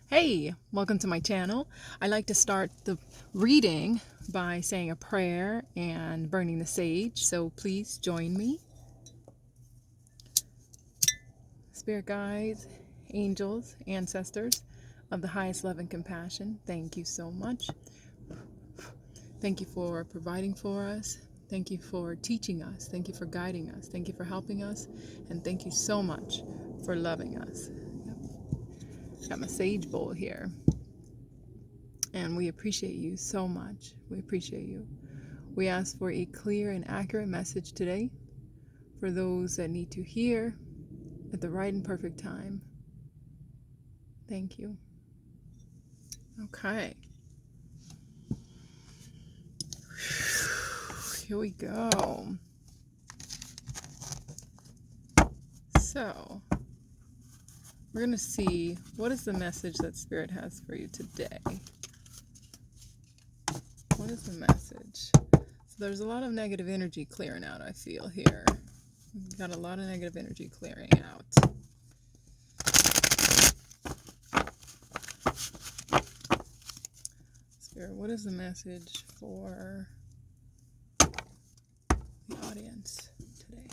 Hey, welcome to my channel. I like to start the reading by saying a prayer and burning the sage, so please join me. Spirit guides, angels, ancestors of the highest love and compassion, thank you so much. Thank you for providing for us. Thank you for teaching us. Thank you for guiding us. Thank you for helping us. And thank you so much for loving us. Got my sage bowl here. And we appreciate you so much. We appreciate you. We ask for a clear and accurate message today for those that need to hear at the right and perfect time. Thank you. Okay. Here we go. So, we're going to see what is the message that Spirit has for you today. What is the message? So there's a lot of negative energy clearing out, I feel here. We've got a lot of negative energy clearing out. Spirit, what is the message for the audience today?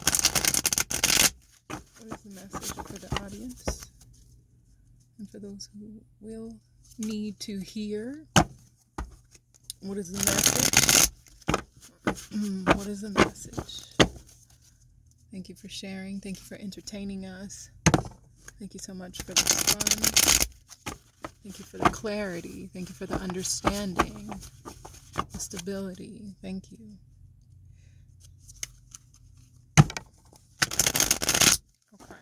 What is the message for the audience? And for those who will need to hear, what is the message? What is the message? Thank you for sharing. Thank you for entertaining us. Thank you so much for the fun. Thank you for the clarity. Thank you for the understanding, the stability. Thank you. Okay.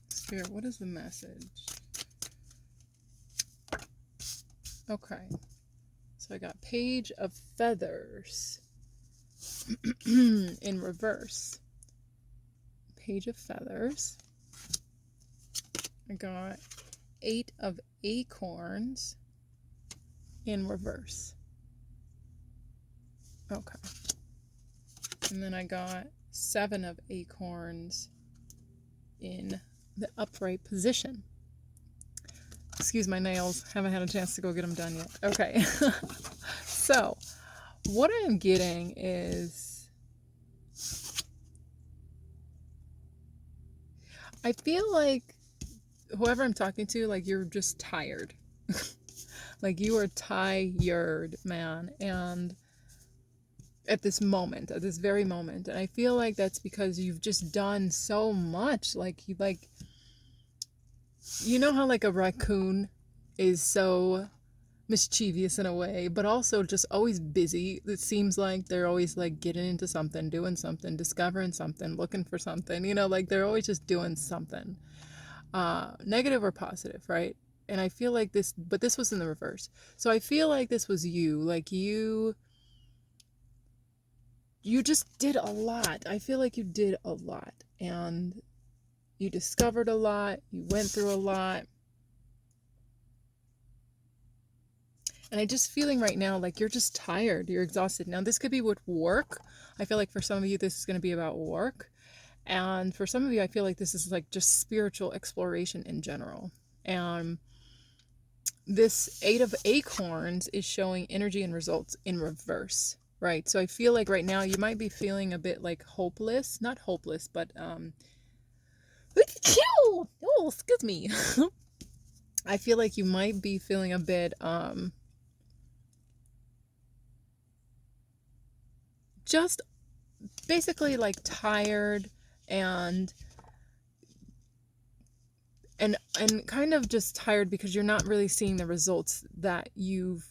Spirit, what is the message? Okay. So I got Page of Feathers in reverse. Page of Feathers. I got 8 of Acorns in reverse. Okay. And then I got 7 of Acorns in the upright position. Excuse my nails. Haven't had a chance to go get them done yet. Okay. So, what I'm getting is I feel like whoever I'm talking to, like you're just tired. Like you are tired, man. And at this moment, at this very moment. And I feel like that's because you've just done so much. Like you know how like a raccoon is so mischievous in a way, but also just always busy. It seems like they're always like getting into something, doing something, discovering something, looking for something, like they're always just doing something, negative or positive, right? And I feel like but this was in the reverse. So I feel like this was you, like you just did a lot. I feel like you did a lot and you discovered a lot, you went through a lot. And I'm just feeling right now like you're just tired, you're exhausted. Now, this could be with work. I feel like for some of you, this is going to be about work. And for some of you, I feel like this is like just spiritual exploration in general. And this 8 of Acorns is showing energy and results in reverse, right? So I feel like right now you might be feeling a bit like hopeless. Not hopeless, but oh, excuse me. I feel like you might be feeling a bit just basically like tired and kind of just tired because you're not really seeing the results that you've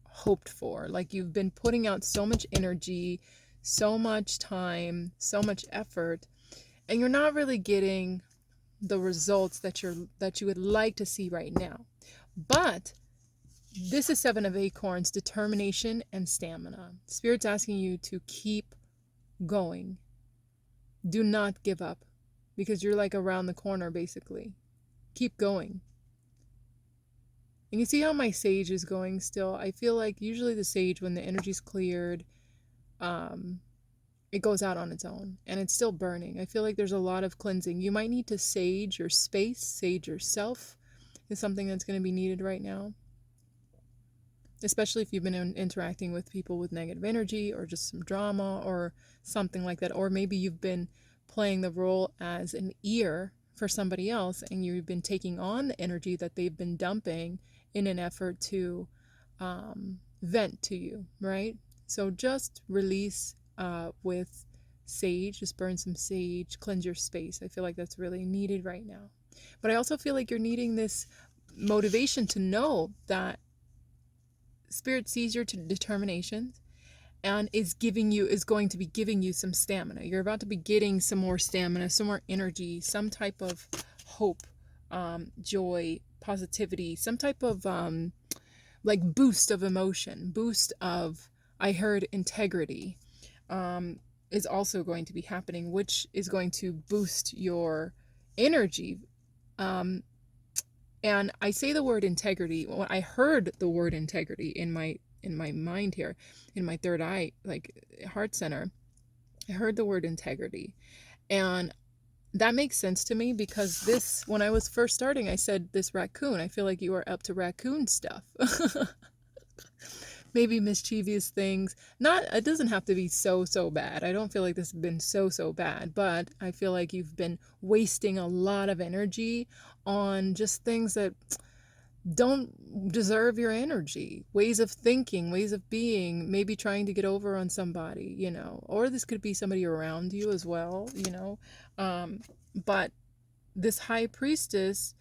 hoped for. Like you've been putting out so much energy, so much time, so much effort, and you're not really getting the results that you would like to see right now. But this is 7 of Acorns, determination and stamina. Spirit's asking you to keep going. Do not give up because you're like around the corner basically. Keep going. And you see how my sage is going still? I feel like usually the sage, when the energy's cleared, it goes out on its own and it's still burning. I feel like there's a lot of cleansing. You might need to sage your space, sage yourself is something that's going to be needed right now. Especially if you've been interacting with people with negative energy or just some drama or something like that. Or maybe you've been playing the role as an ear for somebody else and you've been taking on the energy that they've been dumping in an effort to vent to you, right? So just release with sage, just burn some sage, cleanse your space. I feel like that's really needed right now. But I also feel like you're needing this motivation to know that Spirit sees your determination and is going to be giving you some stamina. You're about to be getting some more stamina, some more energy, some type of hope, joy, positivity, some type of like boost of emotion, boost of, I heard integrity, is also going to be happening, which is going to boost your energy. And I say the word integrity. When I heard the word integrity in my mind here, in my third eye, like heart center, I heard the word integrity. And that makes sense to me because this, when I was first starting, I said this raccoon. I feel like you are up to raccoon stuff. Maybe mischievous things. Not, it doesn't have to be so bad. I don't feel like this has been so bad, but I feel like you've been wasting a lot of energy on just things that don't deserve your energy. Ways of thinking, ways of being, maybe trying to get over on somebody, you know, or this could be somebody around you as well, you know. But this high priestess,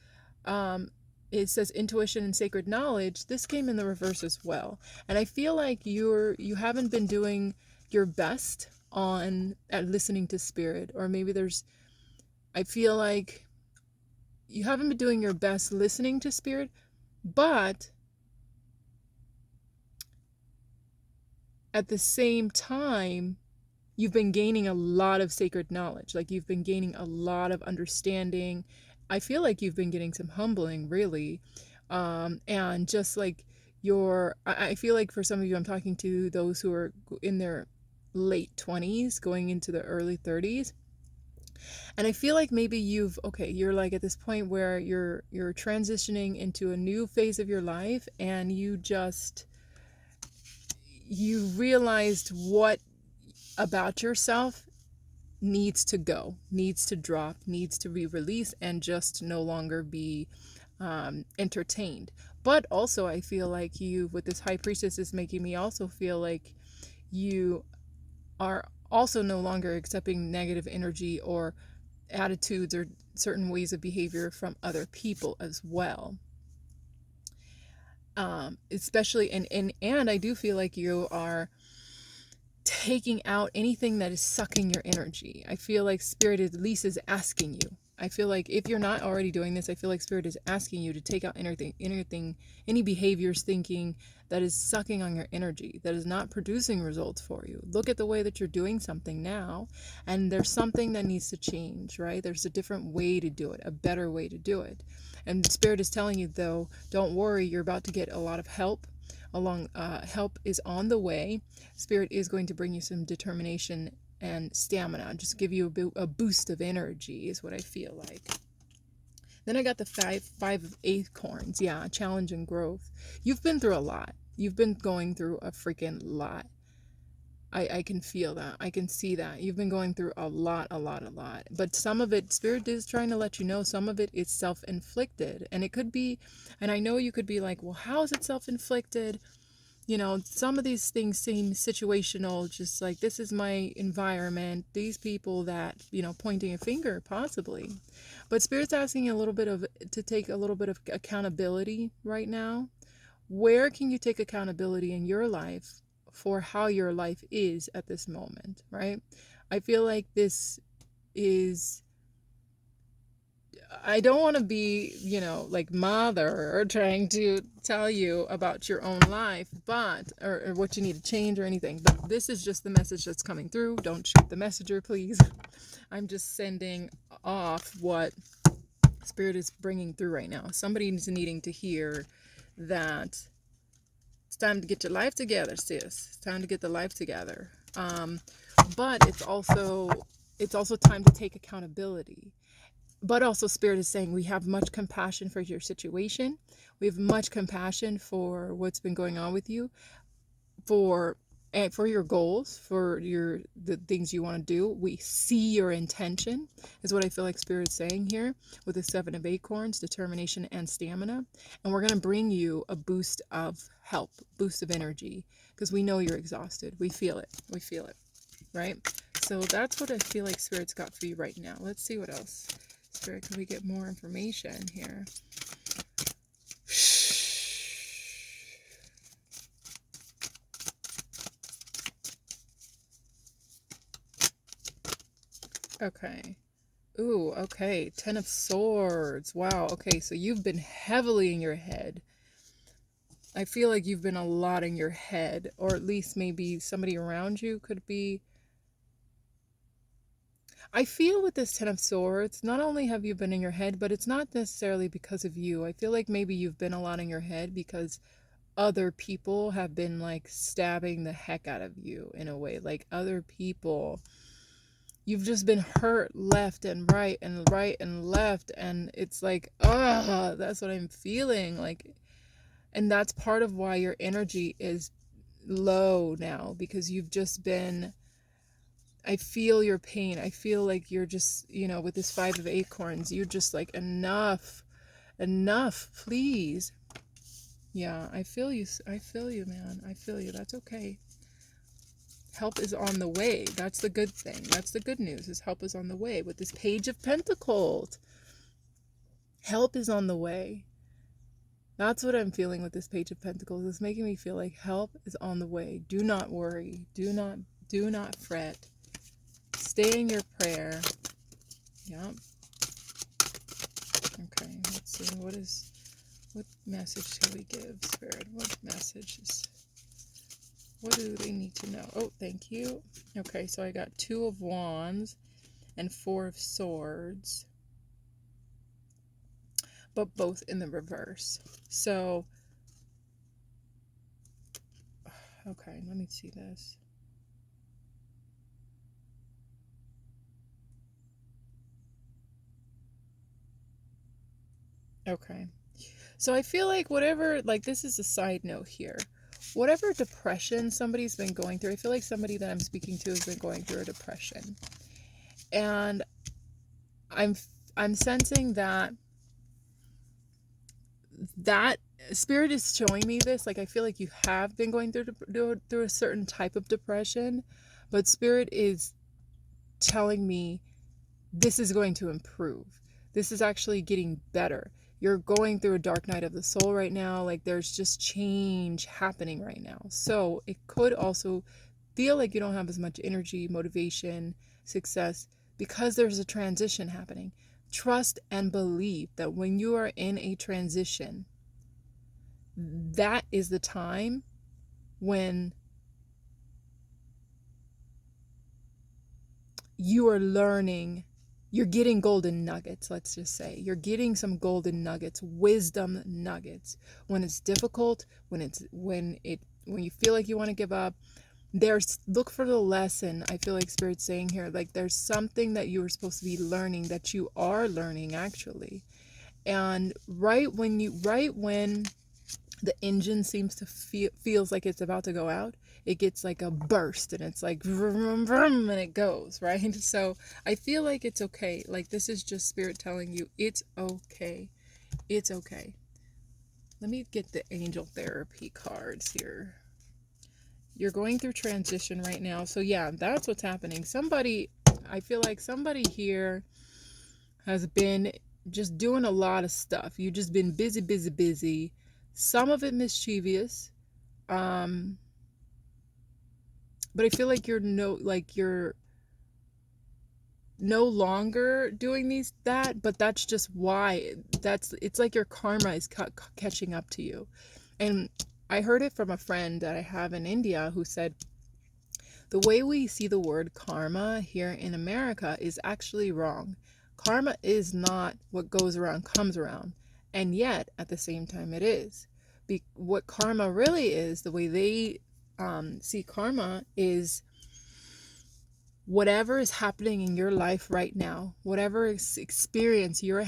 it says intuition and sacred knowledge. This came in the reverse as well. And I feel like you haven't been doing your best at listening to spirit, or maybe I feel like you haven't been doing your best listening to spirit, but at the same time, you've been gaining a lot of sacred knowledge. Like you've been gaining a lot of understanding. I feel like you've been getting some humbling, really. And just like I feel like for some of you, I'm talking to those who are in their late 20s, going into the early 30s. And I feel like maybe you're like at this point where you're transitioning into a new phase of your life, and you realized what about yourself needs to go, needs to drop, needs to be released, and just no longer be entertained. But also I feel like with this high priestess, is making me also feel like you are also no longer accepting negative energy or attitudes or certain ways of behavior from other people as well. Especially, and I do feel like you are taking out anything that is sucking your energy. I feel like spirit at least is asking you. I feel like if you're not already doing this, I feel like spirit is asking you to take out anything, any behaviors, thinking that is sucking on your energy, that is not producing results for you. Look at the way that you're doing something now, and there's something that needs to change, right? There's a different way to do it, a better way to do it. And spirit is telling you, though, don't worry, you're about to get a lot of help. Help is on the way. Spirit is going to bring you some determination and stamina, just give you a boost of energy is what I feel like. Then I got the five of acorns. Yeah, challenge and growth. You've been through a lot. You've been going through a freaking lot. I can feel that. I can see that. You've been going through a lot. But some of it, Spirit is trying to let you know, some of it is self-inflicted. And it could be, and I know you could be like, well, how is it self-inflicted? You know, some of these things seem situational, just like, this is my environment, these people that, you know, pointing a finger, possibly. But Spirit's asking to take a little bit of accountability right now. Where can you take accountability in your life for how your life is at this moment, right? I feel like this is, I don't want to be, you know, like mother or trying to tell you about your own life, but, or what you need to change or anything. But this is just the message that's coming through. Don't shoot the messenger, please. I'm just sending off what Spirit is bringing through right now. Somebody's needing to hear that it's time to get your life together, sis. It's time to get the life together. but it's also time to take accountability. But also Spirit is saying we have much compassion for your situation. We have much compassion for what's been going on with you, for and for your goals, for the things you want to do. We see your intention, is what I feel like Spirit's saying here with the 7 of Acorns, determination and stamina. And we're going to bring you a boost of help, boost of energy, because we know you're exhausted. We feel it. We feel it, right? So that's what I feel like Spirit's got for you right now. Let's see what else. Spirit, can we get more information here? Okay. Ooh, okay. 10 of Swords. Wow. Okay, so you've been heavily in your head. I feel like you've been a lot in your head, or at least maybe somebody around you could be. I feel with this 10 of Swords, not only have you been in your head, but it's not necessarily because of you. I feel like maybe you've been a lot in your head because other people have been like stabbing the heck out of you in a way. Like other people, you've just been hurt left and right and right and left, and it's like, that's what I'm feeling like. And that's part of why your energy is low now, because you've just been, I feel your pain. I feel like you're just, with this 5 of Acorns, you're just like, enough, please. Yeah, I feel you. I feel you, man. I feel you. That's okay. Help is on the way. That's the good thing. That's the good news, is help is on the way. With this Page of Pentacles, help is on the way. That's what I'm feeling with this Page of Pentacles. It's making me feel like help is on the way. Do not worry. Do not fret. Stay in your prayer. Yep. Okay, let's see. What message shall we give, Spirit? What messages? What do they need to know? Oh, thank you. Okay, so I got 2 of Wands and 4 of Swords, but both in the reverse. So, okay, let me see this. Okay. So I feel like whatever, like this is a side note here. Whatever depression somebody's been going through, I feel like somebody that I'm speaking to has been going through a depression. And I'm sensing that Spirit is showing me this. Like I feel like you have been going through a certain type of depression, but Spirit is telling me this is going to improve. This is actually getting better. You're going through a dark night of the soul right now. Like there's just change happening right now. So it could also feel like you don't have as much energy, motivation, success, because there's a transition happening. Trust and believe that when you are in a transition, that is the time when you are learning. You're getting golden nuggets, let's just say. You're getting some golden nuggets, wisdom nuggets. When it's difficult, when you feel like you want to give up, look for the lesson. I feel like Spirit's saying here, like there's something that you were supposed to be learning that you are learning actually. And right when the engine seems to feels like it's about to go out, it gets like a burst and it's like vroom, vroom, and it goes, right? So I feel like it's okay. Like this is just Spirit telling you it's okay. It's okay. Let me get the angel therapy cards here. You're going through transition right now. So yeah, that's what's happening. I feel like somebody here has been just doing a lot of stuff. You've just been busy. Some of it mischievous. But I feel like you're no longer doing that, but that's just why. It's like your karma is catching up to you. And I heard it from a friend that I have in India who said the way we see the word karma here in America is actually wrong. Karma is not what goes around comes around, and yet at the same time it is. What karma really is, the way they see karma, is whatever is happening in your life right now, whatever experience you're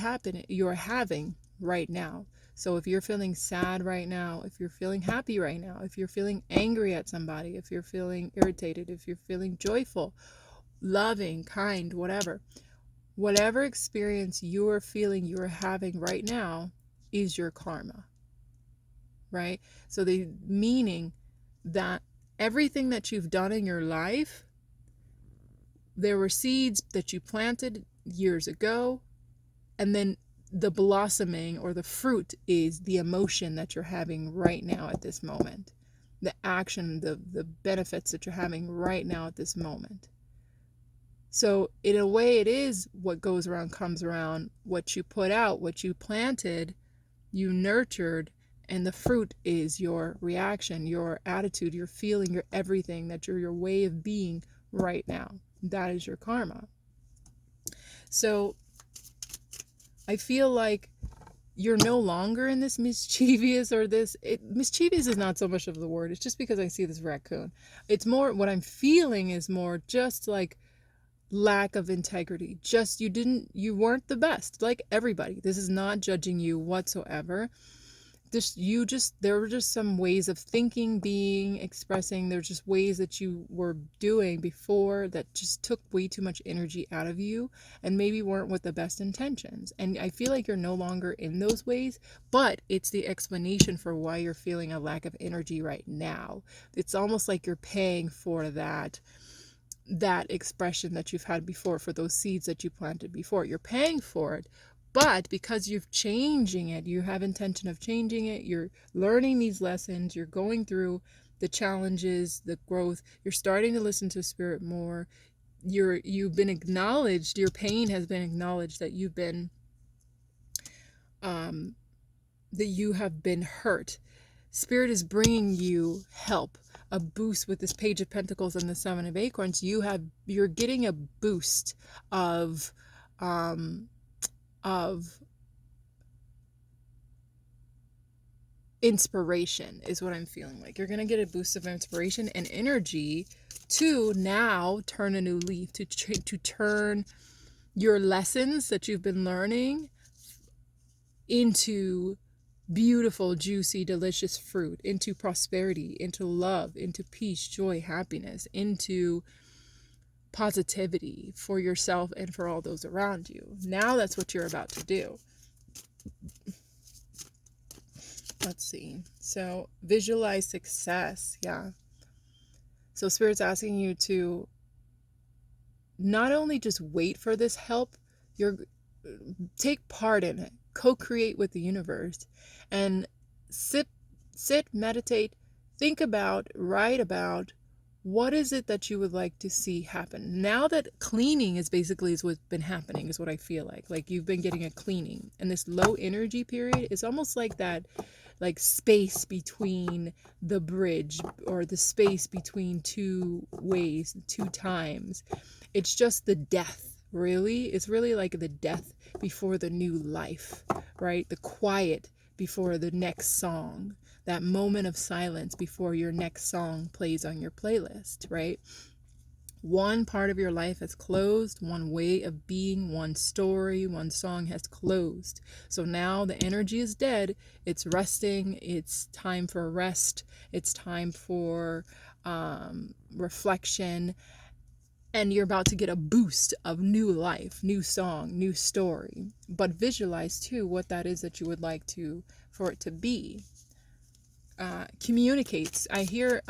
having right now. So if you're feeling sad right now, if you're feeling happy right now, if you're feeling angry at somebody, if you're feeling irritated, if you're feeling joyful, loving, kind, whatever experience you're feeling you're having right now is your karma, right? So the meaning that everything that you've done in your life, there were seeds that you planted years ago, and then the blossoming or the fruit is the emotion that you're having right now at this moment, the action, the benefits that you're having right now at this moment. So in a way, it is what goes around comes around. What you put out, what you planted, you nurtured, and the fruit is your reaction, your attitude, your feeling, your everything, that you're your way of being right now. That is your karma. So I feel like you're no longer in this mischievous or mischievous is not so much of the word. It's just because I see this raccoon. It's more, what I'm feeling is more just like lack of integrity. Just you weren't the best, like everybody. This is not judging you whatsoever. There were just some ways of thinking, being, expressing. There's just ways that you were doing before that just took way too much energy out of you and maybe weren't with the best intentions. And I feel like you're no longer in those ways, but it's the explanation for why you're feeling a lack of energy right now. It's almost like you're paying for that expression that you've had before, for those seeds that you planted before. You're paying for it, but because you're changing it, you have intention of changing it, you're learning these lessons, you're going through the challenges, the growth, you're starting to listen to spirit more, you've been acknowledged, your pain has been acknowledged, that you've been that you have been hurt. Spirit is bringing you help, a boost with this Page of Pentacles and the Seven of Acorns. You're getting a boost of inspiration is what I'm feeling like. You're going to get a boost of inspiration and energy to now turn a new leaf, to turn your lessons that you've been learning into beautiful, juicy, delicious fruit, into prosperity, into love, into peace, joy, happiness, into positivity for yourself and for all those around you. Now that's what you're about to do. Let's see. So visualize success. Yeah. So Spirit's asking you to not only just wait for this help, take part in it, co-create with the universe, and sit, meditate, think about, write about, what is it that you would like to see happen? Now that cleaning is what's been happening, is what I feel like. Like you've been getting a cleaning, and this low energy period is almost like that, like space between the bridge, or the space between two ways, two times. It's just the death, really. It's really like the death before the new life, right? The quiet before the next song, that moment of silence before your next song plays on your playlist, right? One part of your life has closed, one way of being, one story, one song has closed. So now the energy is dead, it's resting, it's time for rest, it's time for reflection, and you're about to get a boost of new life, new song, new story. But visualize too what that is that you would like for it to be. Communicates. I hear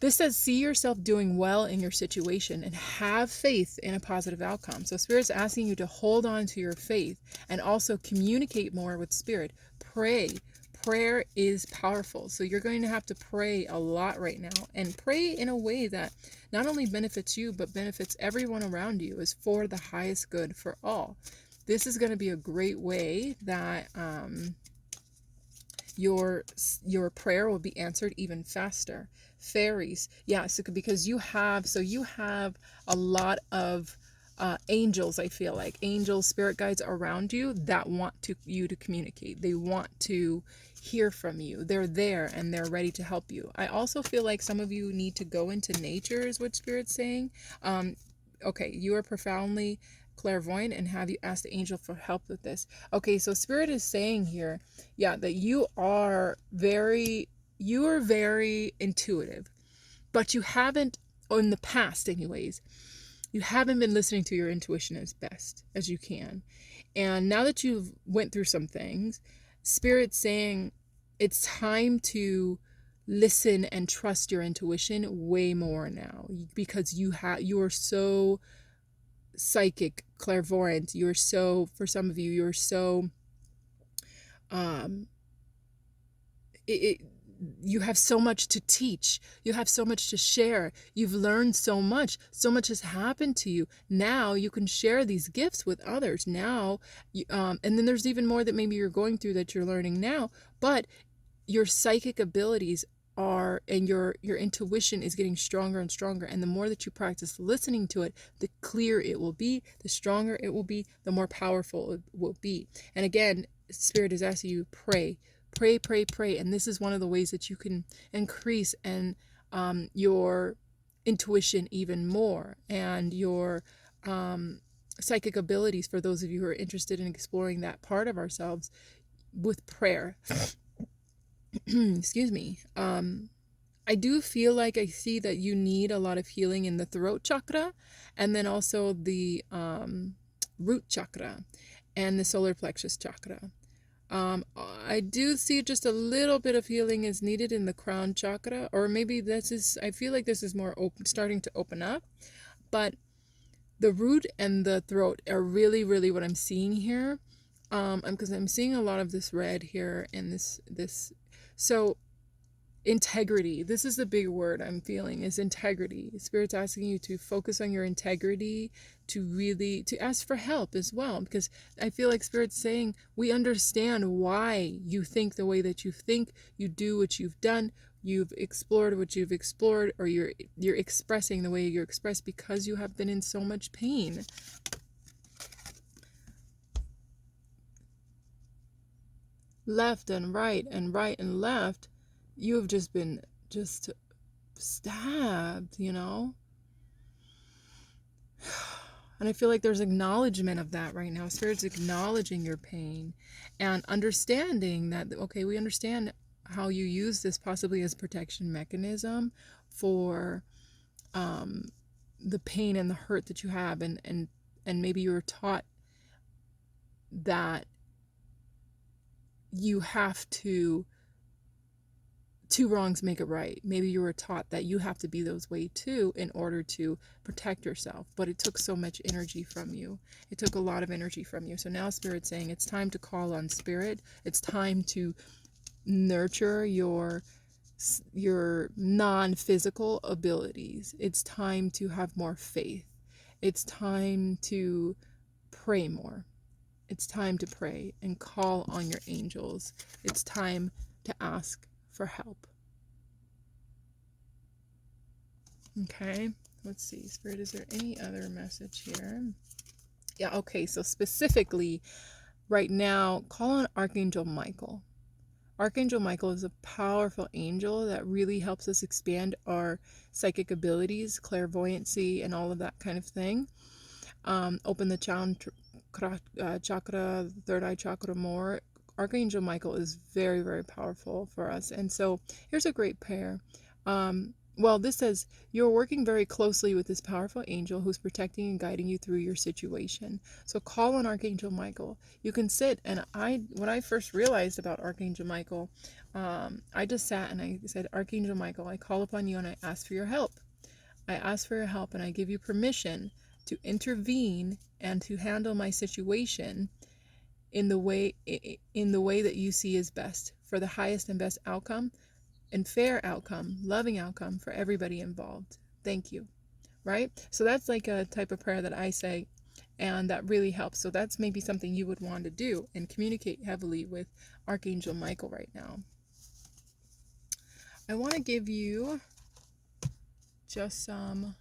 this says, see yourself doing well in your situation and have faith in a positive outcome. So Spirit's asking you to hold on to your faith and also communicate more with Spirit. Pray. Prayer is powerful. So you're going to have to pray a lot right now, and pray in a way that not only benefits you, but benefits everyone around you, is for the highest good for all. This is going to be a great way that your prayer will be answered even faster. Fairies, yeah, so because you have a lot of angels, I feel like angels, spirit guides around you that want you to communicate. They want to hear from you. They're there and they're ready to help you. I also feel like some of you need to go into nature, is what Spirit's saying. Okay, you are profoundly clairvoyant, and have you asked the angel for help with this? Okay, so Spirit is saying here, yeah, that you are very intuitive, but you haven't, or in the past anyways, you haven't been listening to your intuition as best as you can. And now that you've went through some things, Spirit's saying it's time to listen and trust your intuition way more now, because you are so psychic, clairvoyant. You're so, for some of you, you're so um it, you have so much to teach. You have so much to share. You've learned so much. So much has happened to you. Now you can share these gifts with others. Now, and then there's even more that maybe you're going through that you're learning now. But your psychic abilities are, and your intuition is getting stronger and stronger. And the more that you practice listening to it, the clearer it will be, the stronger it will be, the more powerful it will be. And again, Spirit is asking you, pray. Pray, pray, pray. And this is one of the ways that you can increase and your intuition even more, and your psychic abilities, for those of you who are interested in exploring that part of ourselves, with prayer. Excuse me. I do feel like I see that you need a lot of healing in the throat chakra, and then also the root chakra and the solar plexus chakra. I do see just a little bit of healing is needed in the crown chakra, or maybe I feel like this is more starting to open up, but the root and the throat are really, really what I'm seeing here. Because I'm seeing a lot of this red here and this, so integrity. This is the big word I'm feeling, is integrity. Spirit's asking you to focus on your integrity, to ask for help as well, because I feel like Spirit's saying, we understand why you think the way that you think, you do what you've done, you've explored what you've explored, or you're expressing the way you're expressed, because you have been in so much pain. Left and right and right and left, you have just been stabbed, And I feel like there's acknowledgement of that right now. Spirit's acknowledging your pain and understanding that, okay, we understand how you use this possibly as protection mechanism for the pain and the hurt that you have, and maybe you were taught that you have to, two wrongs make a right. Maybe you were taught that you have to be those way too in order to protect yourself. But it took so much energy from you. It took a lot of energy from you. So now Spirit's saying it's time to call on Spirit. It's time to nurture your non-physical abilities. It's time to have more faith. It's time to pray more. It's time to pray and call on your angels. It's time to ask for help. Okay, let's see. Spirit, is there any other message here? Yeah, okay, so specifically right now, call on Archangel Michael. Archangel Michael is a powerful angel that really helps us expand our psychic abilities, clairvoyancy, and all of that kind of thing. Open the chakra, the third eye chakra more. Archangel Michael is very, very powerful for us. And so here's a great prayer. Well, this says, you're working very closely with this powerful angel who's protecting and guiding you through your situation. So call on Archangel Michael. You can sit, and when I first realized about Archangel Michael, I just sat and I said, Archangel Michael, I call upon you and I ask for your help. I ask for your help, and I give you permission to intervene and to handle my situation in the way that you see is best, for the highest and best outcome and fair outcome, loving outcome for everybody involved. Thank you. Right? So that's like a type of prayer that I say, and that really helps. So that's maybe something you would want to do and communicate heavily with Archangel Michael right now. I want to give you just some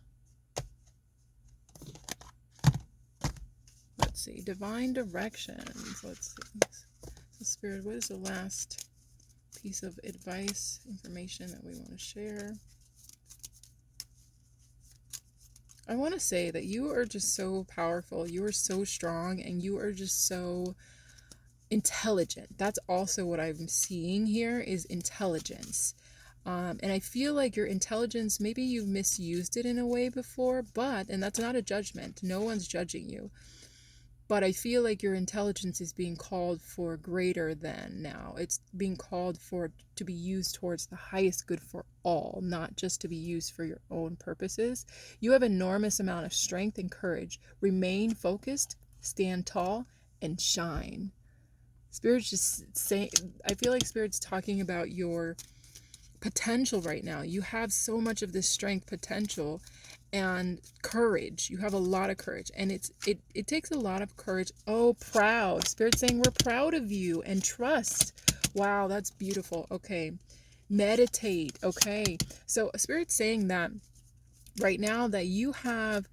let's see. Divine directions. Let's see. So Spirit, what is the last piece of advice, information that we want to share? I want to say that you are just so powerful. You are so strong, and you are just so intelligent. That's also what I'm seeing here is intelligence. And I feel like your intelligence, maybe you've misused it in a way before, and that's not a judgment. No one's judging you. But I feel like your intelligence is being called for greater than now. It's being called for to be used towards the highest good for all, not just to be used for your own purposes. You have enormous amount of strength and courage. Remain focused, stand tall, and shine. Spirit's just saying, I feel like Spirit's talking about your potential right now. You have so much of this strength, potential, and courage. You have a lot of courage, and it takes a lot of courage. Oh, proud. Spirit's saying we're proud of you, and trust. Wow, that's beautiful. Okay. Meditate. Okay. So Spirit's saying that right now that you have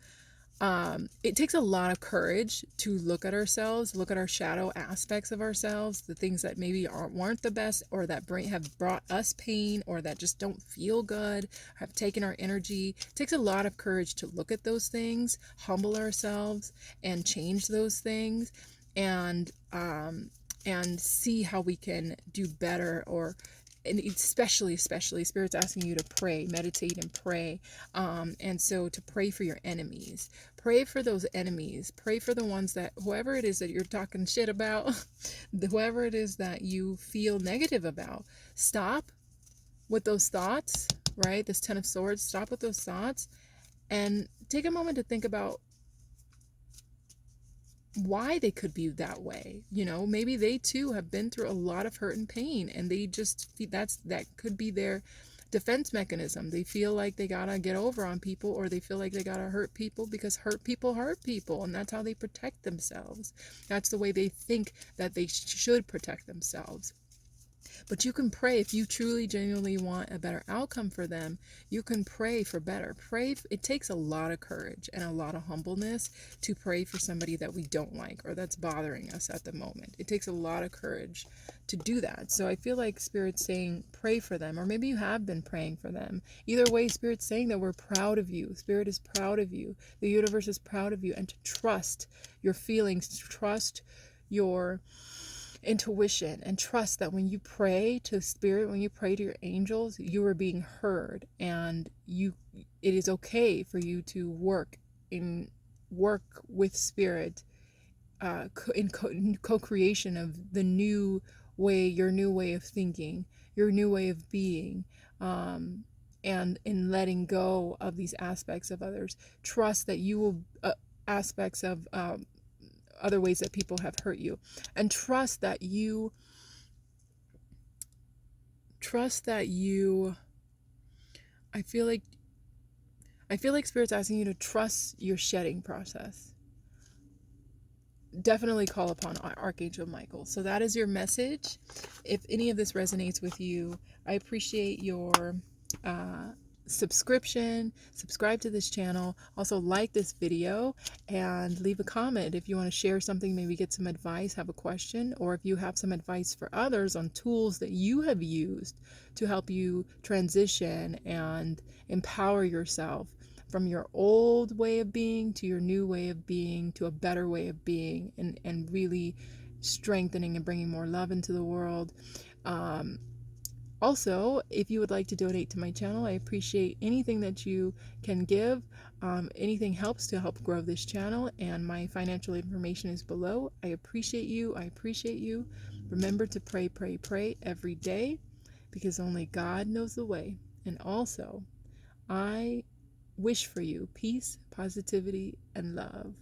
it takes a lot of courage to look at ourselves, look at our shadow aspects of ourselves, the things that maybe weren't the best, or that have brought us pain, or that just don't feel good, have taken our energy. It takes a lot of courage to look at those things, humble ourselves, and change those things, and see how we can do better, and especially Spirit's asking you to pray, meditate and pray. And so to pray for your enemies, pray for those enemies, pray for the ones that, whoever it is that you're talking shit about, whoever it is that you feel negative about, stop with those thoughts, right? This 10 of Swords, stop with those thoughts and take a moment to think about why they could be that way. Maybe they too have been through a lot of hurt and pain, and they just, that could be their defense mechanism. They feel like they gotta get over on people, or they feel like they gotta hurt people because hurt people, and that's how they protect themselves. That's the way they think that they should protect themselves. But you can pray if you truly, genuinely want a better outcome for them. You can pray for better. It takes a lot of courage and a lot of humbleness to pray for somebody that we don't like or that's bothering us at the moment. It takes a lot of courage to do that. So I feel like Spirit's saying pray for them, or maybe you have been praying for them. Either way, Spirit's saying that we're proud of you. Spirit is proud of you. The universe is proud of you, and to trust your feelings, to trust your intuition, and trust that when you pray to Spirit, when you pray to your angels, you are being heard, and it is okay for you to work with Spirit in co-creation of your new way of thinking, your new way of being, and in letting go of these aspects of others. Trust that you will aspects of other ways that people have hurt you, and trust that you I feel like Spirit's asking you to trust your shedding process. Definitely call upon Archangel Michael. So that is your message. If any of this resonates with you, I appreciate your subscribe to this channel. Also like this video and leave a comment if you want to share something, maybe get some advice, have a question, or if you have some advice for others on tools that you have used to help you transition and empower yourself from your old way of being to your new way of being, to a better way of being, and really strengthening and bringing more love into the world. Also, if you would like to donate to my channel, I appreciate anything that you can give. Anything helps to help grow this channel, and my financial information is below. I appreciate you. Remember to pray every day, because only God knows the way. And also, I wish for you peace, positivity, and love.